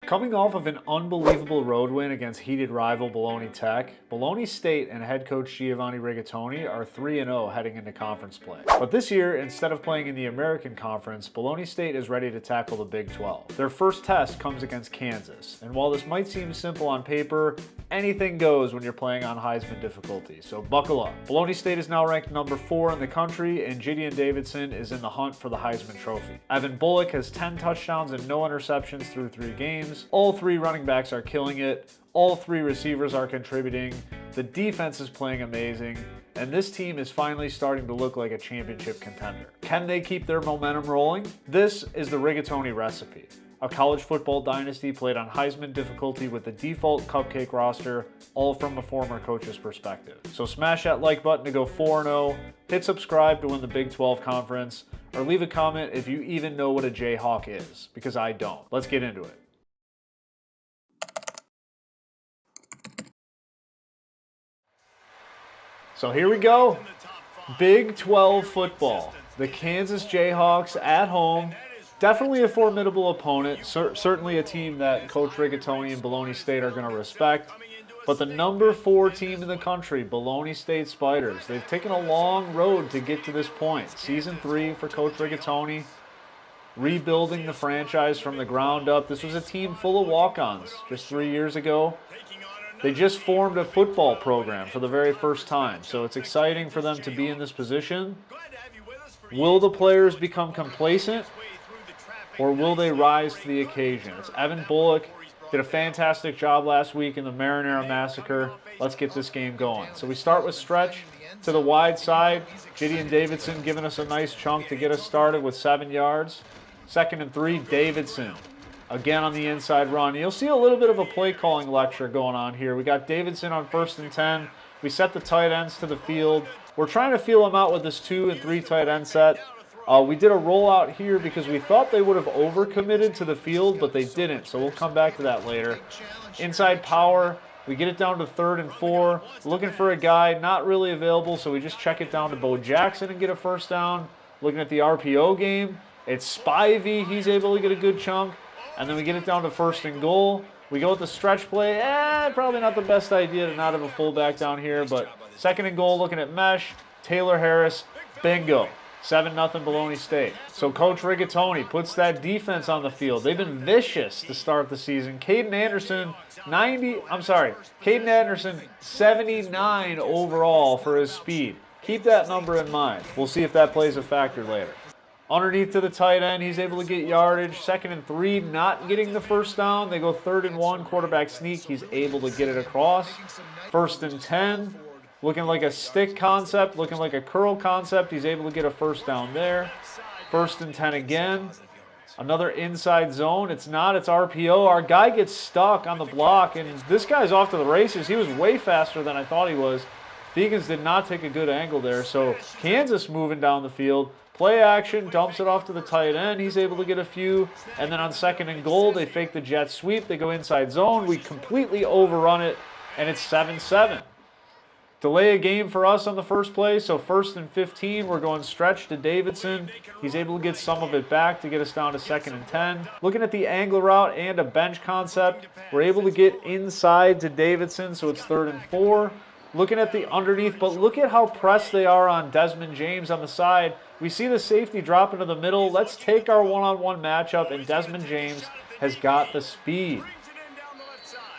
Coming off of an unbelievable road win against heated rival Bologna Tech, Bologna State and head coach Giovanni Rigatoni are 3-0 heading into conference play. But this year, instead of playing in the American Conference, Bologna State is ready to tackle the Big 12. Their first test comes against Kansas, and while this might seem simple on paper, anything goes when you're playing on Heisman difficulty, so buckle up. Bologna State is now ranked number 4 in the country, and Gideon Davidson is in the hunt for the Heisman Trophy. Evan Bullock has 10 touchdowns and no interceptions through 3 games. All 3 running backs are killing it. All 3 receivers are contributing. The defense is playing amazing. And this team is finally starting to look like a championship contender. Can they keep their momentum rolling? This is the Rigatoni recipe. A college football dynasty played on Heisman difficulty with the default cupcake roster, all from a former coach's perspective. So smash that like button to go 4-0, hit subscribe to win the Big 12 conference, or leave a comment if you even know what a Jayhawk is, because I don't. Let's get into it. So here we go, Big 12 football. The Kansas Jayhawks at home. Definitely a formidable opponent, certainly a team that Coach Rigatoni and Bologna State are going to respect. But the number 4 team in the country, Bologna State Spiders, they've taken a long road to get to this point. Season 3 for Coach Rigatoni, rebuilding the franchise from the ground up. This was a team full of walk-ons just 3 years ago. They just formed a football program for the very first time, so it's exciting for them to be in this position. Will the players become complacent, or will they rise to the occasion? It's Evan Bullock, did a fantastic job last week in the Marinara Massacre. Let's get this game going. So we start with stretch to the wide side. Gideon Davidson giving us a nice chunk to get us started with 7 yards. 2nd and 3, Davidson. Again on the inside run. You'll see a little bit of a play calling lecture going on here. We got Davidson on 1st and 10. We set the tight ends to the field. We're trying to feel them out with this 2 and 3 tight end set. We did a rollout here because we thought they would have overcommitted to the field, but they didn't, so we'll come back to that later. Inside power, we get it down to 3rd and 4. Looking for a guy, not really available, so we just check it down to Bo Jackson and get a first down. Looking at the RPO game, it's Spivey, he's able to get a good chunk. And then we get it down to 1st and goal. We go with the stretch play. Probably not the best idea to not have a fullback down here, but 2nd and goal, looking at mesh. Taylor Harris, bingo. 7-0 Bologna State. So Coach Rigatoni puts that defense on the field. They've been vicious to start the season. Caden Anderson, 79 overall for his speed. Keep that number in mind. We'll see if that plays a factor later. Underneath to the tight end, he's able to get yardage. 2nd and 3, not getting the first down. They go 3rd and 1, quarterback sneak. He's able to get it across. 1st and 10, looking like a stick concept, looking like a curl concept. He's able to get a first down there. 1st and 10 again. Another inside zone. It's not, it's RPO. Our guy gets stuck on the block, and this guy's off to the races. He was way faster than I thought he was. Vegans did not take a good angle there, so Kansas moving down the field. Play action, dumps it off to the tight end. He's able to get a few. And then on 2nd and goal, they fake the jet sweep. They go inside zone. We completely overrun it, and it's 7-7. Delay a game for us on the first play. So 1st and 15, we're going stretch to Davidson. He's able to get some of it back to get us down to 2nd and 10. Looking at the angle route and a bench concept, we're able to get inside to Davidson, so it's 3rd and 4. Looking at the underneath, but look at how pressed they are on Desmond James on the side. We see the safety drop into the middle. Let's take our one-on-one matchup, and Desmond James has got the speed.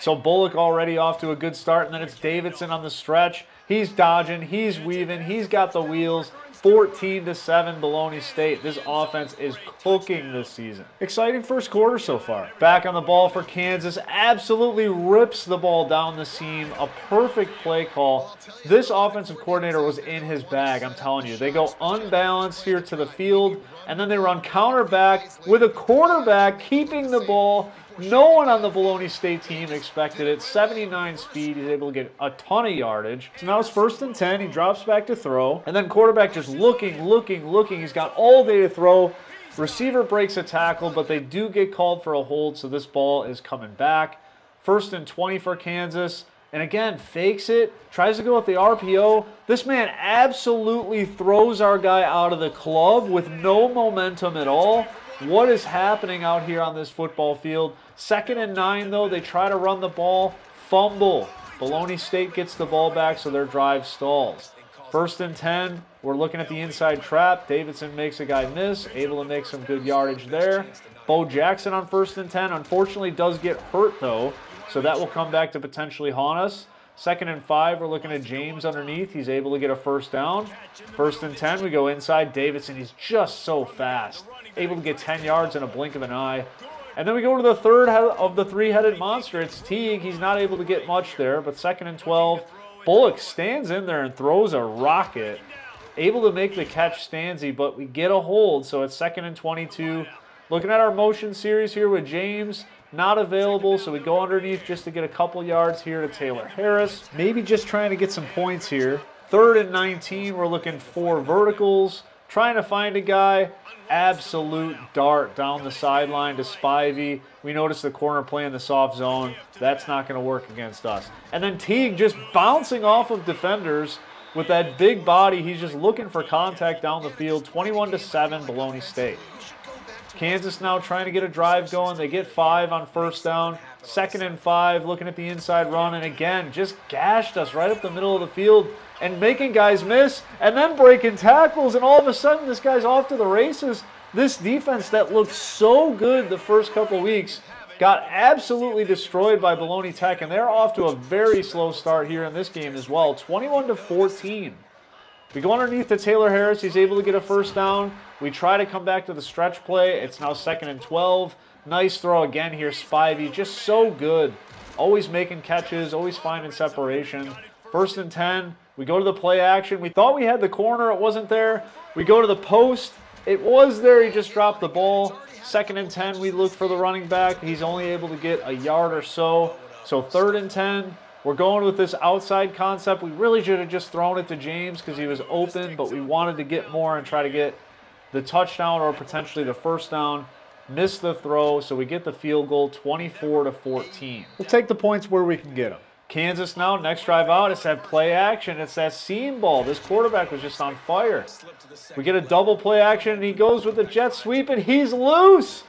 So Bullock already off to a good start, and then it's Davidson on the stretch. He's dodging, he's weaving, he's got the wheels. 14-7 Bologna State. This offense is cooking this season. Exciting first quarter so far. Back on the ball for Kansas. Absolutely rips the ball down the seam. A perfect play call. This offensive coordinator was in his bag, I'm telling you. They go unbalanced here to the field, and then they run counter back with a quarterback keeping the ball. No one on the Bologna State team expected it. 79 speed. He's able to get a ton of yardage. So now it's 1st and 10. He drops back to throw. And then quarterback just looking. He's got all day to throw. Receiver breaks a tackle, but they do get called for a hold, so this ball is coming back. 1st and 20 for Kansas. And again, fakes it. Tries to go with the RPO. This man absolutely throws our guy out of the club with no momentum at all. What is happening out here on this football field? 2nd and 9, though. They try to run the ball. Fumble. Bologna State gets the ball back, so their drive stalls. 1st and 10. We're looking at the inside trap. Davidson makes a guy miss. Able to make some good yardage there. Bo Jackson on 1st and 10. Unfortunately, does get hurt, though. So that will come back to potentially haunt us. 2nd and 5, we're looking at James underneath. He's able to get a 1st down. 1st and 10, we go inside. Davidson, he's just so fast. Able to get 10 yards in a blink of an eye. And then we go to the third of the three-headed monster. It's Teague. He's not able to get much there, but 2nd and 12. Bullock stands in there and throws a rocket. Able to make the catch, Stanzi, but we get a hold, so it's 2nd and 22. Looking at our motion series here with James, not available, so we go underneath just to get a couple yards here to Taylor Harris. Maybe just trying to get some points here. 3rd and 19, we're looking for verticals. Trying to find a guy. Absolute dart down the sideline to Spivey. We notice the corner playing the soft zone. That's not going to work against us. And then Teague just bouncing off of defenders with that big body. He's just looking for contact down the field. 21-7, Bologna State. Kansas now trying to get a drive going. They get 5 on 1st down. 2nd and 5, looking at the inside run. And again, just gashed us right up the middle of the field and making guys miss and then breaking tackles. And all of a sudden, this guy's off to the races. This defense that looked so good the first couple weeks got absolutely destroyed by Bologna Tech. And they're off to a very slow start here in this game as well. 21-14. We go underneath to Taylor Harris. He's able to get a 1st down. We try to come back to the stretch play. It's now 2nd and 12. Nice throw again here, Spivey. Just so good. Always making catches, always finding separation. 1st and 10. We go to the play action. We thought we had the corner. It wasn't there. We go to the post. It was there. He just dropped the ball. 2nd and 10. We look for the running back. He's only able to get a yard or so. So 3rd and 10. We're going with this outside concept. We really should have just thrown it to James because he was open, but we wanted to get more and try to get the touchdown or potentially the 1st down. Missed the throw, so we get the field goal, 24-14. We'll take the points where we can get them. Kansas now, next drive out, it's that play action. It's that seam ball. This quarterback was just on fire. We get a double play action, and he goes with the jet sweep, and he's loose.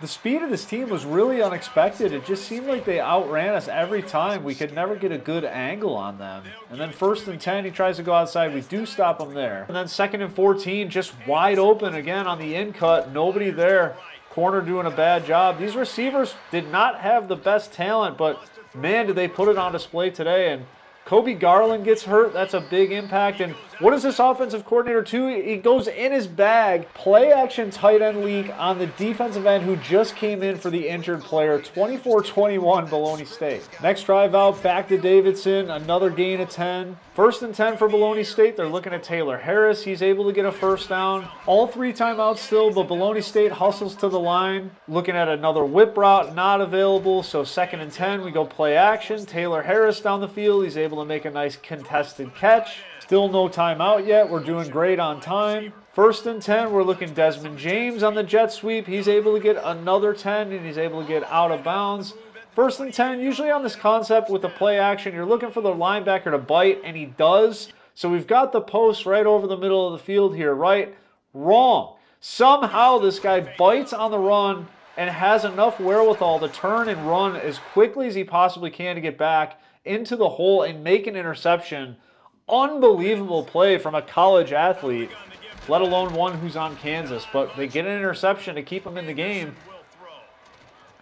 The speed of this team was really unexpected. It just seemed like they outran us every time. We could never get a good angle on them. And then 1st and 10, he tries to go outside. We do stop him there. And then 2nd and 14, just wide open again on the in cut. Nobody there. Corner doing a bad job. These receivers did not have the best talent, but man, did they put it on display today. And Kobe Garland gets hurt. That's a big impact. And what is this offensive coordinator do? He goes in his bag. Play action tight end leak on the defensive end who just came in for the injured player. 24-21 Bologna State. Next drive out, back to Davidson. Another gain of 10. 1st and 10 for Bologna State. They're looking at Taylor Harris. He's able to get a 1st down. All 3 timeouts still, but Bologna State hustles to the line. Looking at another whip route, not available. So 2nd and 10, we go play action. Taylor Harris down the field. He's able to make a nice contested catch. Still no timeout yet. We're doing great on time. 1st and 10, we're looking Desmond James on the jet sweep. He's able to get another 10, and he's able to get out of bounds. 1st and 10, usually on this concept with the play action, you're looking for the linebacker to bite, and he does. So we've got the post right over the middle of the field here, right? Wrong. Somehow this guy bites on the run and has enough wherewithal to turn and run as quickly as he possibly can to get back into the hole and make an interception. Unbelievable play from a college athlete, let alone one who's on Kansas. But they get an interception to keep him in the game.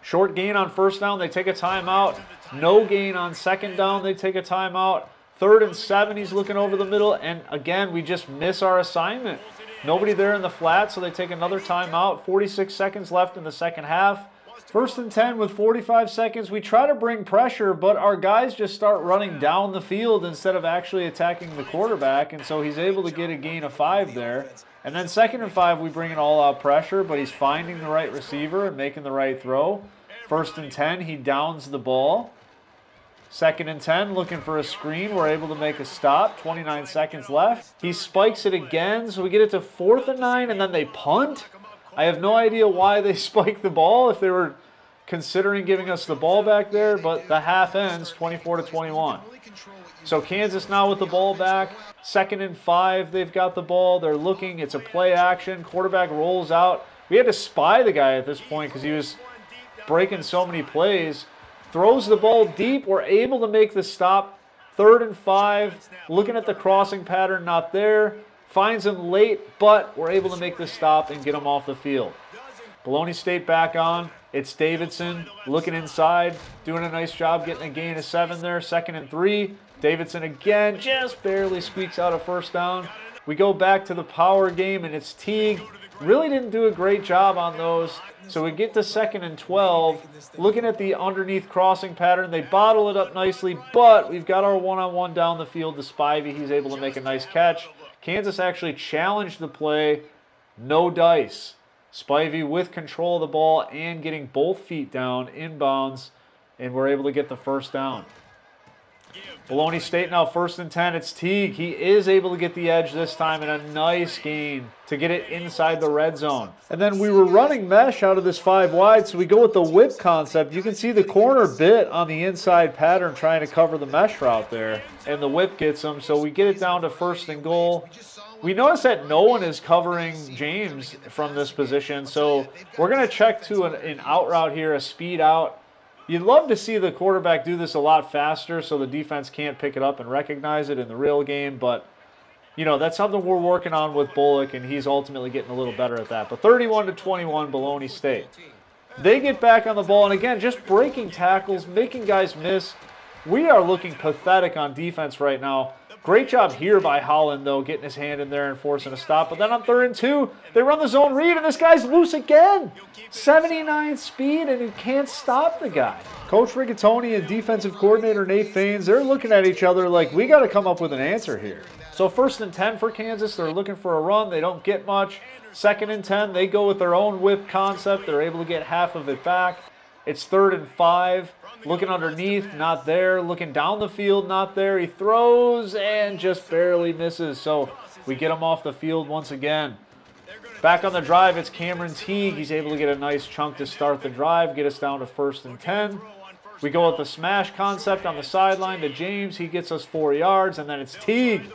Short gain on 1st down, they take a timeout. No gain on 2nd down, they take a timeout. 3rd and 7, he's looking over the middle. And again, we just miss our assignment. Nobody there in the flat, so they take another timeout. 46 seconds left in the 2nd half. 1st and 10 with 45 seconds. We try to bring pressure, but our guys just start running down the field instead of actually attacking the quarterback. And so he's able to get a gain of 5 there. And then 2nd and 5, we bring an all-out pressure, but he's finding the right receiver and making the right throw. 1st and 10, he downs the ball. 2nd and 10, looking for a screen. We're able to make a stop. 29 seconds left. He spikes it again, so we get it to 4th and 9, and then they punt. I have no idea why they spiked the ball, if they were considering giving us the ball back there, but the half ends 24-21. So Kansas now with the ball back. 2nd and 5, they've got the ball. They're looking. It's a play action. Quarterback rolls out. We had to spy the guy at this point because he was breaking so many plays. Throws the ball deep. We're able to make the stop. 3rd and 5. Looking at the crossing pattern, not there. Finds him late, but we're able to make the stop and get him off the field. Bologna State back on. It's Davidson looking inside, doing a nice job getting a gain of 7 there. 2nd and 3. Davidson again just barely squeaks out a first down. We go back to the power game, and it's Teague. Really didn't do a great job on those. So we get to 2nd and 12. Looking at the underneath crossing pattern, they bottle it up nicely, but we've got our one-on-one down the field to Spivey. He's able to make a nice catch. Kansas actually challenged the play. No dice. Spivey with control of the ball and getting both feet down inbounds, and we're able to get the first down. Bologna State now 1st and 10. It's Teague. He is able to get the edge this time, and a nice gain to get it inside the red zone. And then we were running mesh out of this 5 wide, so we go with the whip concept. You can see the corner bit on the inside pattern trying to cover the mesh route there, and the whip gets him, so we get it down to 1st and goal. We notice that no one is covering James from this position, so we're going to check to an out route here, a speed out. You'd love to see the quarterback do this a lot faster so the defense can't pick it up and recognize it in the real game, but, you know, that's something we're working on with Bullock, and he's ultimately getting a little better at that. But 31-21, Bologna State. They get back on the ball, and again, just breaking tackles, making guys miss. We are looking pathetic on defense right now. Great job here by Holland, though, getting his hand in there and forcing a stop. But then on 3rd and 2, they run the zone read, and this guy's loose again. 79 speed, and he can't stop the guy. Coach Rigatoni and defensive coordinator Nate Faines, they're looking at each other like, we got to come up with an answer here. So 1st and 10 for Kansas. They're looking for a run. They don't get much. 2nd and 10, they go with their own whip concept. They're able to get half of it back. It's 3rd and 5. Looking underneath, not there. Looking down the field, not there. He throws and just barely misses. So we get him off the field once again. Back on the drive, it's Cameron Teague. He's able to get a nice chunk to start the drive, get us down to 1st and 10. We go with the smash concept on the sideline to James. He gets us 4 yards, and then it's Teague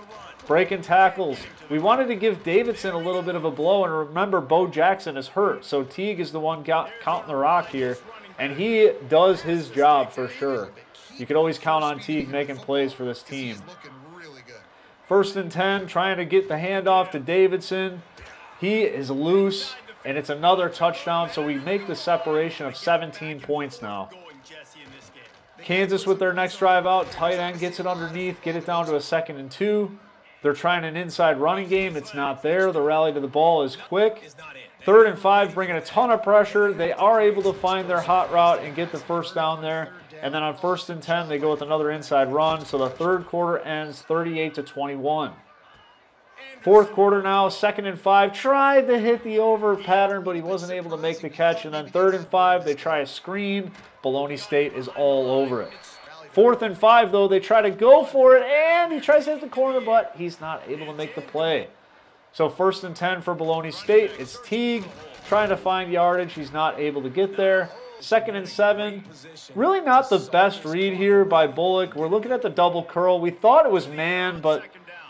breaking tackles. We wanted to give Davidson a little bit of a blow, and remember, Bo Jackson is hurt. So Teague is the one counting the rock here. And he does his job for sure. You could always count on Teague making plays for this team. 1st and 10, trying to get the handoff to Davidson. He is loose, and it's another touchdown, so we make the separation of 17 points now. Kansas with their next drive out. Tight end gets it underneath, get it down to a 2nd and 2. They're trying an inside running game. It's not there. The rally to the ball is quick. 3rd and 5, bringing a ton of pressure. They are able to find their hot route and get the first down there. And then on 1st and 10, they go with another inside run. So the 3rd quarter ends 38-21. 4th quarter now, 2nd and 5. Tried to hit the over pattern, but he wasn't able to make the catch. And then 3rd and 5, they try a screen. Bologna State is all over it. 4th and 5, though, they try to go for it, and he tries to hit the corner, but he's not able to make the play. So 1st and 10 for Bologna State. It's Teague trying to find yardage. He's not able to get there. 2nd and 7. Really not the best read here by Bullock. We're looking at the double curl. We thought it was man, but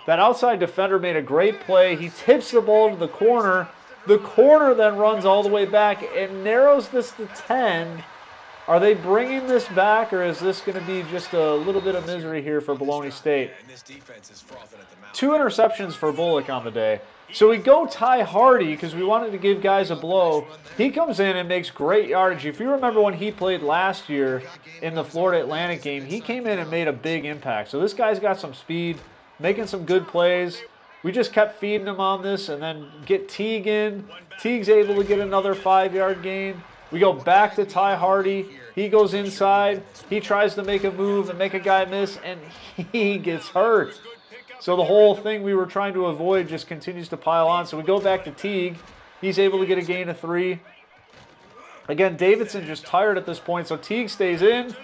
that outside defender made a great play. He tips the ball to the corner. The corner then runs all the way back and narrows this to 10. Are they bringing this back, or is this going to be just a little bit of misery here for Bologna State? 2 interceptions for Bullock on the day. So we go Ty Hardy because we wanted to give guys a blow. He comes in and makes great yardage. If you remember when he played last year in the Florida Atlantic game, he came in and made a big impact. So this guy's got some speed, making some good plays. We just kept feeding him on this and then get Teague in. Teague's able to get another 5-yard gain. We go back to Ty Hardy. He goes inside. He tries to make a move and make a guy miss, and he gets hurt. So the whole thing we were trying to avoid just continues to pile on. So we go back to Teague. He's able to get a gain of 3. Again, Davidson just tired at this point, so Teague stays in.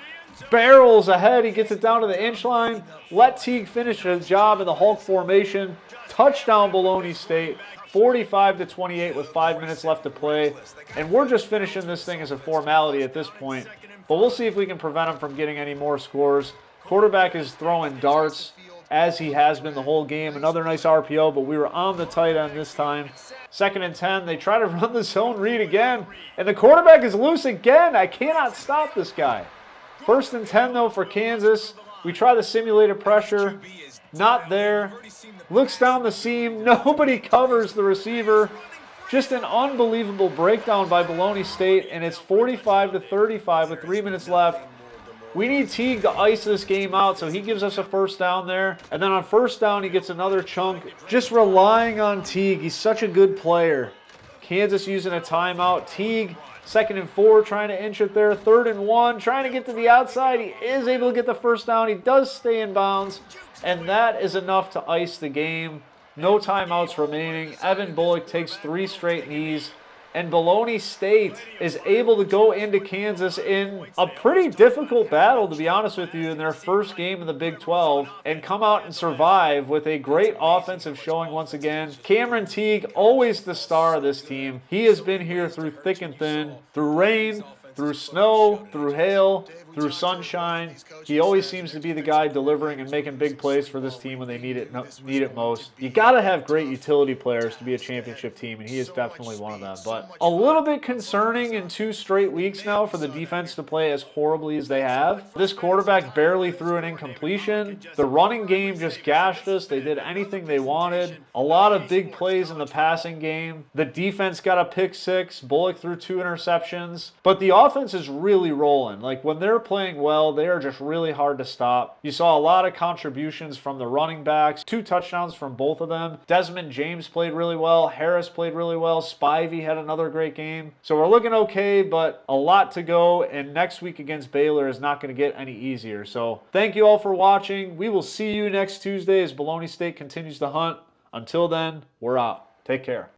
Barrels ahead. He gets it down to the inch line. Let Teague finish his job in the Hulk formation. Touchdown, Bologna State. 45-28 with 5 minutes left to play. And we're just finishing this thing as a formality at this point. But we'll see if we can prevent them from getting any more scores. Quarterback is throwing darts as he has been the whole game. Another nice RPO, but we were on the tight end this time. 2nd and 10. They try to run the zone read again, and the quarterback is loose again. I cannot stop this guy. 1st and 10, though, for Kansas. We try the simulated pressure. Not there. Looks down the seam. Nobody covers the receiver. Just an unbelievable breakdown by Bologna State, and it's 45-35 with 3 minutes left. We need Teague to ice this game out, so he gives us a 1st down there. And then on 1st down, he gets another chunk. Just relying on Teague. He's such a good player. Kansas using a timeout. Teague, 2nd and 4, trying to inch it there. 3rd and 1, trying to get to the outside. He is able to get the 1st down. He does stay in bounds, and that is enough to ice the game. No timeouts remaining. Evan Bullock takes 3 straight knees. And Bologna State is able to go into Kansas in a pretty difficult battle, to be honest with you, in their 1st game in the Big 12, and come out and survive with a great offensive showing once again. Cameron Teague, always the star of this team. He has been here through thick and thin, through rain, through snow, through hail, through sunshine. He always seems to be the guy delivering and making big plays for this team when they need it most. You got to have great utility players to be a championship team, and he is definitely one of them. But a little bit concerning in 2 straight weeks now for the defense to play as horribly as they have. This quarterback barely threw an incompletion. The running game just gashed us. They did anything they wanted. A lot of big plays in the passing game. The defense got a pick 6. Bullock threw 2 interceptions. But the offense is really rolling. Like, when they're playing well, they are just really hard to stop. You saw a lot of contributions from the running backs. 2 touchdowns from both of them. Desmond James played really well. Harris played really well. Spivey had another great game. So we're looking okay, but a lot to go, and next week against Baylor is not going to get any easier. So thank you all for watching. We will see you next Tuesday as Bologna State continues to hunt. Until then, we're out. Take care.